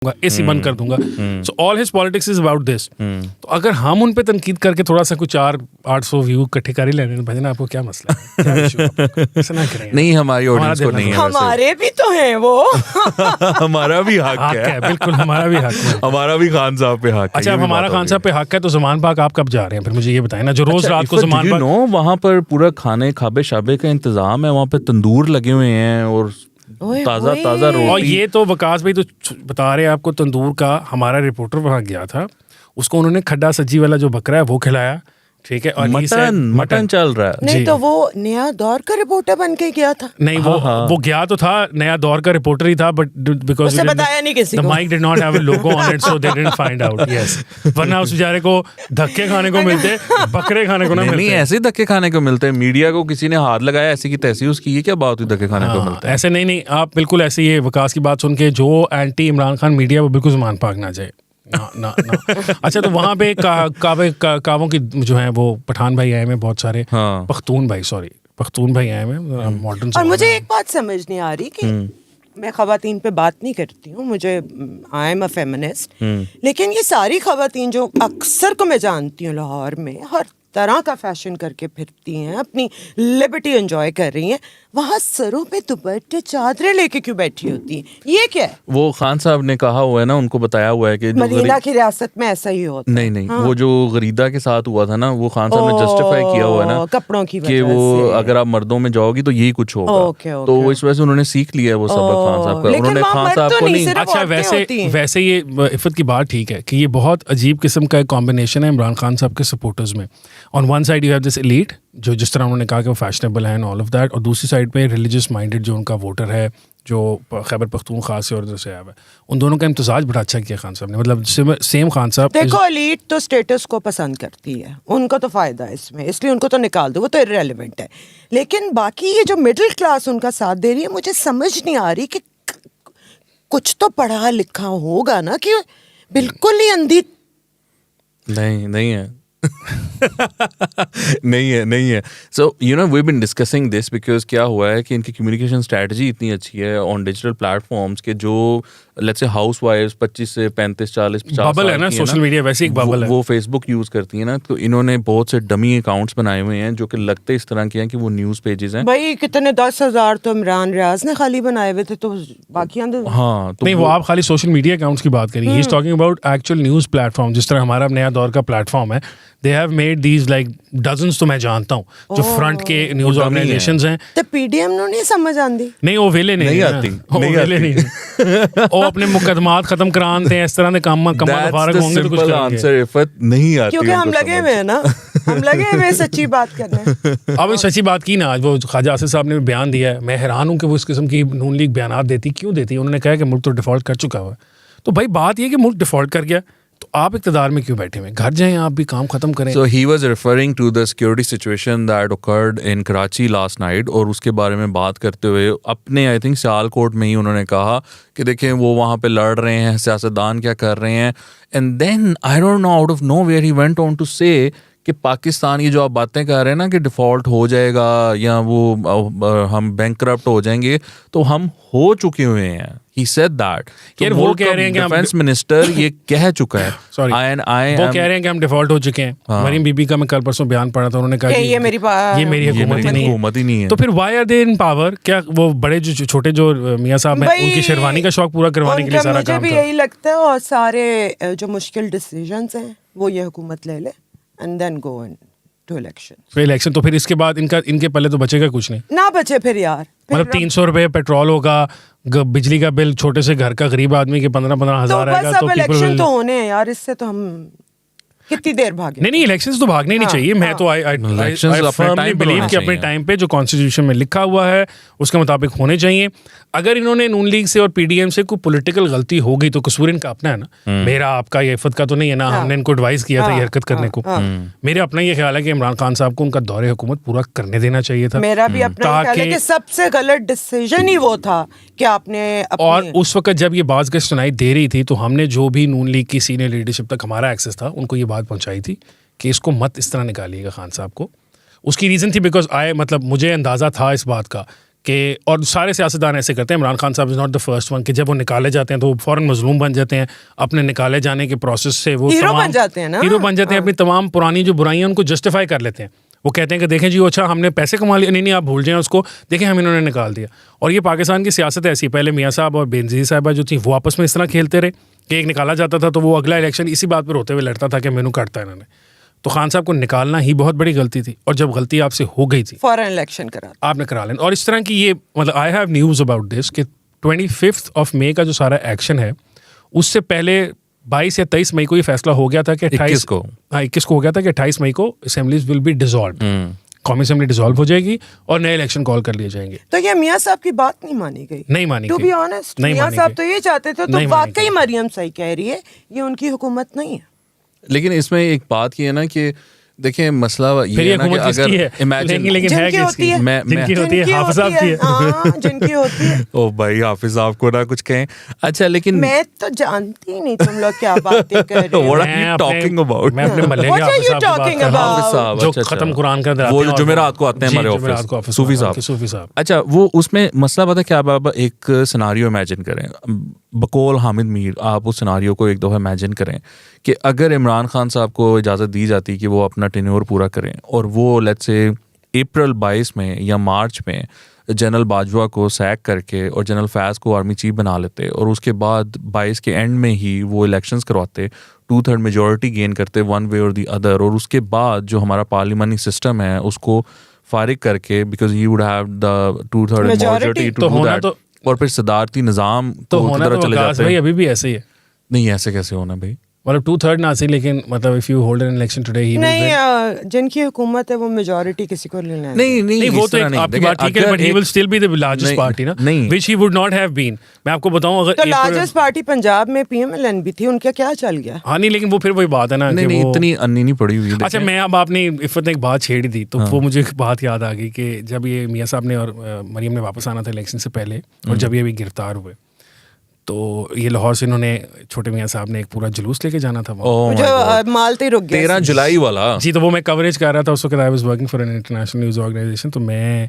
AC बंद कर दूंगा। So all his politics is about this. तो अगर हम उन पे तनकीद करके थोड़ा सा कुछ 400-800 व्यू इकट्ठे कर ही लेने, भजन आपको क्या मसला है, क्या issue है आपको? ऐसा ना करें। नहीं, हमारी ऑडियंस को नहीं है, हमारे भी तो हैं वो। हमारा भी हक है, बिल्कुल हमारा भी हक है। हमारा भी खान साहब पे हक है। अच्छा, अब हमारा खान साहब पे हक है तो ज़मान पाक आप कब जा रहे हैं फिर, मुझे ये बताएं ना, जो रोज रात को ज़मान पाक। वहाँ पर पूरा खाने खाबे शाबे का इंतजाम है, वहाँ पे तंदूर लगे हुए हैं और ताज़ा रोटी। और ये तो वकास भाई तो बता रहे हैं आपको, तंदूर का हमारा रिपोर्टर वहाँ गया था, उसको उन्होंने खड्डा सज्जी वाला जो बकरा है वो खिलाया, ठीक है, और मटन चल रहा है। नहीं तो वो नया दौर का रिपोर्टर बन के गया था। नहीं, वो गया तो था, नया दौर का रिपोर्टर ही था, बट बिकॉज़ उसे बताया नहीं किसी को, the mic did not have a logo on it, so they didn't find out. Yes, वरना उस बेचारे को धक्के खाने को मिलते, बकरे खाने को ना मिलते। नहीं, ऐसे धक्के खाने को मिलते हैं। मीडिया को किसी ने हाथ लगाया ऐसी की तैसी, उसकी ये क्या बात हुई, धक्के खाने को मिलते हैं। ऐसे नहीं, आप बिल्कुल ऐसे, ये वकास की बात सुन के जो एंटी इमरान खान मीडिया वो बिल्कुल ज़मान पाक ना जाए ना। अच्छा, तो वहाँ पे कावों की जो है वो पठान भाई आए हैं बहुत सारे, पख्तून भाई आए हैं मॉडर्न। और मुझे एक बात समझ नहीं आ रही कि मैं खवातीन पे बात नहीं करती हूँ, मुझे आई एम अ फेमिनिस्ट, लेकिन ये सारी खवातीन जो अक्सर को मैं जानती हूँ लाहौर में हर तरह का फैशन करके फिरती हैं, अपनी लिबर्टी एंजॉय कर रही हैं, वहाँ सरों पे दुपट्टे चादरें लेके क्यों बैठी होती हैं? ये क्या है? वो खान साहब ने कहा हुआ है ना, उनको बताया हुआ है कि मदीना की रियासत में ऐसा ही होता है। नहीं, वो जो गरीदा के साथ हुआ था ना, वो खान साहब ने जस्टिफाई किया हुआ है ना कपड़ों की कि वो अगर आप मर्दों में जाओगी तो यही कुछ होगा। तो इस वजह से उन्होंने सीख लिया है वो सबक खान साहब का। उन्होंने खान साहब को नहीं। अच्छा, वैसे ये इफ़त की बात ठीक है कि ये बहुत अजीब किस्म का एक कॉम्बिनेशन है इमरान खान साहब के सपोर्टर्स में। On one side you have this elite जो जिस तरह उन्होंने कहा कि वो फैशनेबल है एंड ऑल ऑफ दैट, और दूसरी साइड पे रिलीजियस माइंडेड जो उनका वोटर है जो खैबर पख्तूनख्वा से और उधर से आया है। उन दोनों का इम्तजाज बड़ा अच्छा किया खान साहब ने, मतलब सेम खान साहब। देखो, एलीट तो स्टेटस को पसंद करती है, उनको तो फ़ायदा है इसमें, इसलिए उनको तो निकाल दो, वो तो इररेलेवेंट है। लेकिन बाकी ये जो मिडिल क्लास उनका साथ दे रही है, मुझे समझ नहीं आ रही कि कुछ तो पढ़ा लिखा होगा ना, कि बिल्कुल ही अंधी नहीं है। नहीं है। So you know we been discussing this because क्या हुआ है कि इनकी कम्युनिकेशन स्ट्रेटजी इतनी अच्छी है ऑन डिजिटल प्लेटफॉर्म्स के, जो लेट्स से हाउसवाइफ्स 25 से 35 40 50 बबल है ना, सोशल मीडिया वैसे एक बबल है, वो फेसबुक यूज करती है ना, तो इन्होंने बहुत से डमी अकाउंट्स बनाए हुए हैं जो कि लगते इस तरह के हैं कि वो न्यूज़ पेजेस हैं। भाई कितने 10,000 तो इमरान रियाज ने खाली बनाए हुए थे, तो बाकी हाँ, तो नहीं, वो आप खाली सोशल मीडिया अकाउंट्स की बात करिए। He is talking about actual news platform, जिस तरह हमारा नया दौर का प्लेटफॉर्म है। They have made these like dozens, तो मैं जानता हूँ जो फ्रंट के न्यूज़ ऑर्गेनाइजेशंस हैं। तो पीडीएम नो नहीं समझ आती, नहीं वो वेले नहीं आती, वो अपने मुकदमात खत्म कराते हैं, इस तरह के काम फारग होंगे तो कुछ आंसर इफ़त नहीं आती, क्योंकि हम लगे हुए हैं ना, हम लगे हुए सच्ची बात करने। अब सच्ची बात की ना, आज वो ख्वाजा आसिफ साहब ने बयान दिया है, मैं हैरान हूँ कि वो इस किस्म की नून लीग बयानात देती क्यों देती है। उन्होंने कहा कि मुल्क तो डिफॉल्ट कर चुका हुआ है। तो भाई बात ये कि मुल्क डिफॉल्ट कर गया तो आप इक़्तिदार में क्यों बैठे हुए, घर जाएं, आप भी काम खत्म करें। So he was referring to the security situation that occurred in Karachi last night, और उसके बारे में बात करते हुए अपने आई थिंक सियालकोट में ही उन्होंने कहा कि देखें वो वहाँ पे लड़ रहे हैं, सियासतदान क्या कर रहे हैं। And then I don't know out of nowhere he went on to say कि पाकिस्तान ये जो आप बातें कर रहे हैं ना कि डिफ़ॉल्ट हो जाएगा या वो हम बैंकरप्ट हो जाएंगे, तो हम हो चुके हुए हैं। He said that. यार वो कह रहे हैं कि डिफेंस मिनिस्टर ये कह चुका है। सॉरी, वो कह रहे हैं कि हम डिफॉल्ट हो चुके हैं। मरीम बीबी का मैं कल परसों बयान पढ़ा था, उन्होंने कहा कि ये मेरी हुकूमत ही नहीं है। तो फिर why are they in power? क्या वो बड़े जो छोटे जो मियाँ साहब हैं उनकी शेरवानी का शौक पूरा करवाने के लिए सारा काम था? मुझे भी यही लगता है, और सारे जो मुश्किल डिसीजंस हैं वो ये हुकूमत ले ले and then go to election. तो फिर इसके बाद इनके पहले तो बचेगा कुछ नहीं ना, बचे फिर यार, मतलब 300 रुपए पेट्रोल होगा, बिजली का बिल छोटे से घर का गरीब आदमी के 15-15 हज़ार आएगा। तो इलेक्शन तो होने हैं यार, इससे तो हम कितनी देर भागे? नहीं, इलेक्शंस तो भागने नहीं चाहिए। मैं तो आई फर्मली बिलीव कि अपने टाइम पे जो कॉन्स्टिट्यूशन में लिखा हुआ है उसके मुताबिक होने चाहिए। अगर इन्होंने नून लीग से और पीडीएम से कोई पॉलिटिकल गलती हो गई तो कसूर इनका अपना है ना, मेरा आपका ये इफ़त का तो नहीं है ना। हमने इनको एडवाइस किया था ये हरकत करने को। मेरा अपना ये ख्याल है कि इमरान खान साहब को उनका दौरे हुकूमत पूरा करने देना चाहिए था। मेरा भी अपना ख्याल है कि सबसे गलत डिसीजन ही वो था कि आपने और उस वक्त जब ये बात सुनाई दे रही थी तो हमने जो भी नून लीग की सीनियर लीडरशिप तक हमारा एक्सेस था उनको ये बात पहुंचाई थी कि इसको मत इस तरह निकालिएगा खान साहब को। उसकी रीज़न थी बिकॉज मतलब मुझे अंदाज़ा था इस बात का कि, और सारे सियासतदान ऐसे करते हैं, इमरान खान साहब is not the first one, कि जब वो निकाले जाते हैं तो वो फ़ौरन मजलूम बन जाते हैं, अपने निकाले जाने के प्रोसेस से वो हीरो बन जाते हैं ना, हीरो बन जाते हैं, अपनी तमाम पुरानी जो बुराइयां उनको जस्टिफाई कर लेते हैं। वो कहते हैं कि देखें जी अच्छा हमने पैसे कमा लिए, नहीं आप भूल जाएं उसको, देखें हम इन्होंने निकाल दिया। और ये पाकिस्तान की सियासत ऐसी, पहले मियाँ साहब और बेनज़ीर साहबा जो थी वो आपस में इस तरह खेलते रहे कि एक निकाला जाता था तो वो अगला इलेक्शन इसी बात पर होते हुए लड़ता था कि मैनू काटता है इन्होंने। तो खान साहब को निकालना ही बहुत बड़ी गलती थी, और जब गलती आपसे हो गई थी फौरन इलेक्शन करा, आपने करा लेना। और इस तरह की ये मतलब I have news about this कि 25 मई का जो सारा एक्शन है उससे पहले 22 या 23 मई को ये फैसला हो गया था कि 21 को हो गया था कि 28 मई को असेंबलीज विल बी डिसॉल्व, कौमी असेंबली डिसॉल्व हो जाएगी और नए इलेक्शन कॉल कर लिए जाएंगे। तो ये मियाँ साहब की बात नहीं मानी गई, नहीं मानी टू बी ऑनेस्ट। मियाँ साहब तो ये चाहते थे, तो वाकई मरियम सही कह रही है, ये उनकी हुकूमत नहीं है। लेकिन इसमें एक बात ये है ना कि देखिए मसला ये है ना कि अगर इमेजिन लेकिन है किसकी, जिनकी होती है हाफिज साहब की है, जिनकी होती है। ओ भाई हाफिज साहब को ना कुछ कहें। अच्छा लेकिन मैं तो जानती नहीं तुम लोग क्या बातें कर रहे हो। What are you talking about? मैं अपने महल्ले के हाफिज साहब जो खत्म कुरान का वो जो जुमेरात को आते हैं हमारे ऑफिस, सूफी साहब। अच्छा वो उसमें मसला पता क्या बाबा, एक सिनारियो इमेजिन करें बकौल हामिद मीर, आप उस सिनारियो को एक दफ़ा इमेजिन करें कि अगर इमरान खान साहब को इजाज़त दी जाती कि वो अपना टेन्योर पूरा करें और वो लेट्स से अप्रैल 22 में या मार्च में जनरल बाजवा को सैक करके और जनरल फैज़ को आर्मी चीफ बना लेते और उसके बाद 22 के एंड में ही वो इलेक्शंस करवाते, 2/3 मेजॉरिटी गेन करते वन वे और दी अदर, और उसके बाद जो हमारा पार्लियामानी सिस्टम है उसको फारिग करके, because he would have the 2/3 majority to do that, और फिर सदारती निज़ाम तो होना तो चले जाते हैं। अभी भी ऐसे ही है। नहीं ऐसे कैसे होना भाई, मतलब 2/3 ना सही, लेकिन मतलब if you hold an election today he नहीं, जिनकी हुकूमत है वो मेजॉरिटी किसी को लेना नहीं वो तो आपकी बात ठीक है, but he will still be the largest party ना, which he would not have been. मैं आपको बताऊं अगर तो लार्जेस्ट पार्टी पंजाब में पीएमएलएन भी थी, उनका क्या चल गया? हाँ नहीं, लेकिन वो फिर वही बात है ना कि वो इतनी अन्नी नहीं पड़ी हुई। अच्छा मैं अब आपने इफ़त ने एक बात छेड़ी दी तो वो मुझे एक बात याद आ गई कि जब ये मियाँ साहब ने और मरियम ने वापस आना था इलेक्शन से पहले, और जब ये भी गिरफ्तार हुए तो ये लाहौर से इन्होंने छोटे मियाँ साहब ने एक पूरा जुलूस लेके जाना था जो मालती रुक गया 13 जुलाई वाला। जी तो वो मैं कवरेज कर रहा था उस वक्त, I was working for an international news organisation. तो मैं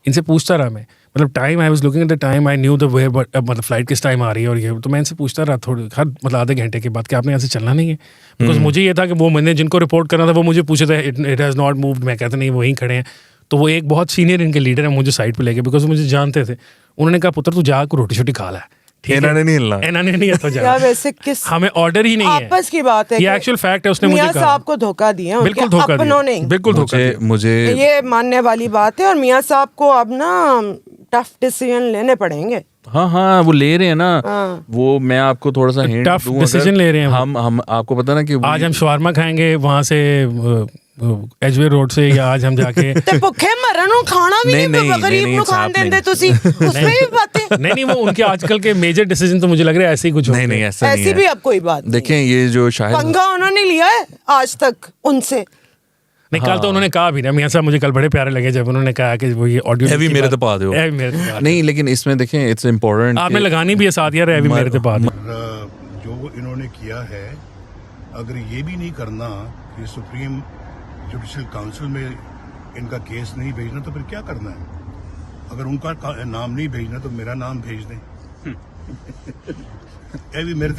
इनसे पूछता रहा, मैं मतलब time I was looking at the time, I knew the way, मतलब फ्लाइट किस टाइम आ रही है और ये, तो मैं इनसे पूछता रहा थोड़ी हर मतलब आधे घंटे के बाद कि आपने यहाँ से चलना नहीं है, बिकॉज मुझे ये था कि वो मैंने जिनको रिपोर्ट करना था वो मुझे पूछे थे इट हैज़ नॉट मूव्ड, मैं कहता नहीं वहीं खड़े हैं। तो वो एक बहुत सीनियर इनके लीडर है, मुझे साइड पे लेके, बिकॉज मुझे जानते थे, उन्होंने कहा पुत्र तू जाकर रोटी छोटी खा ला, इन्होंने नहीं हिलना, इन्होंने नहीं तो जा वैसे किस हमें ऑर्डर ही नहीं है, आपस की बात है, ये एक्चुअल फैक्ट है। उसने मुझे मियाँ साहब को धोखा दिया, बिल्कुल धोखा दिया, बिल्कुल धोखा दिया, मुझे ये मानने वाली बात है। और मियाँ साहब को अब ना टफ डिसीजन लेने पड़ेंगे। हाँ वो ले रहे हैं ना, वो मैं आपको थोड़ा सा हिंट टफ डिसीजन ले रहे हैं हम आपको पता ना कि आज हम शवारमा खाएंगे वहां से एजवे रोड से, या आज हम जाके ते भुखे मरन नु खाना भी नहीं गरीब नु खान देंदे तुसी, उसमें भी बातें नहीं वो उनके आजकल के मेजर डिसीजन तो मुझे लग रहा है ऐसे ही कुछ नहीं ऐसा नहीं है, ऐसी भी अब कोई बात देखें ये जो शायद पंगा उन्होंने लिया है आज तक उनसे नहीं। कल तो उन्होंने कहा भी ना, मियाँ साहब मुझे कल बड़े प्यारे लगे जब उन्होंने कहा कि वो ये ऑडियो हैवी मेरे तो पा दो नहीं, लेकिन इसमें देखें इट्स इम्पोर्टेंट, आपने लगानी भी है साथ यार हैवी मेरे तो पा दो। जो इन्होंने किया है, अगर ये भी नहीं करना कि सुप्रीम जुडिशल काउंसिल में इनका केस नहीं भेजना तो फिर क्या करना है? अगर उनका नाम नहीं भेजना तो मेरा नाम भेज दें। ये भी मेरे